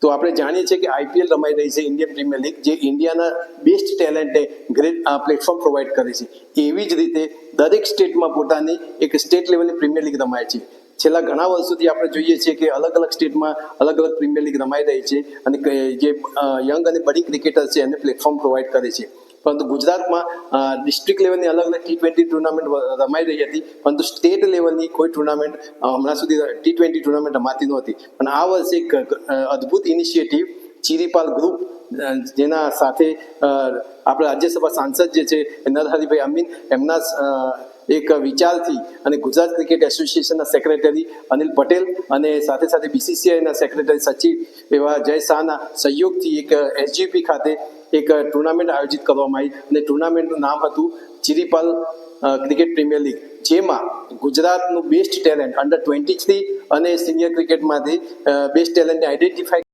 તો આપણે જાણીએ છીએ કે આઈપીએલ રમાઈ રહી છે, ઇન્ડિયન પ્રીમિયર લીગ, જે ઇન્ડિયાના બેસ્ટ ટેલેન્ટને ગ્રેટ પ્લેટફોર્મ પ્રોવાઈડ કરે છે. એવી જ રીતે દરેક સ્ટેટમાં પોતાની એક સ્ટેટ લેવલની પ્રીમિયર લીગ રમાય છે. છેલ્લા ઘણા વર્ષોથી આપણે જોઈએ છીએ કે અલગ અલગ સ્ટેટમાં અલગ અલગ પ્રીમિયર લીગ રમાઈ રહી છે અને જે યંગ અને બડી ક્રિકેટર છે એને પ્લેટફોર્મ પ્રોવાઈડ કરે છે. પરંતુ ગુજરાતમાં ડિસ્ટ્રિક્ટ લેવલની અલગ અલગ T20 ટુર્નામેન્ટ રમાઈ રહી હતી, પરંતુ સ્ટેટ લેવલની કોઈ ટુર્નામેન્ટ હમણાં સુધી T20 ટુર્નામેન્ટ રમાતી નહોતી. પણ આ વર્ષે એક અદ્ભુત ઇનિશિયેટિવ ચિરીપાલ ગ્રુપ, જેના સાથે આપણા રાજ્યસભા સાંસદ જે છે નરહરિભાઈ અમીન, એમના એક વિચારથી અને ગુજરાત ક્રિકેટ એસોસિએશનના સેક્રેટરી અનિલ પટેલ અને સાથે સાથે BCCIના સેક્રેટરી સચિવ એવા જય શાહના સહયોગથી એક SGP ખાતે એક ટુર્નામેન્ટ આયોજિત કરવામાં આવી અને ટુર્નામેન્ટનું નામ હતું ચિરીપાલ ક્રિકેટ પ્રીમિયર લીગ, જેમાં ગુજરાતનું બેસ્ટ ટેલેન્ટ અંડર 23 અને સિનિયર ક્રિકેટમાંથી બેસ્ટ ટેલેન્ટને આઈડેન્ટિફાઈ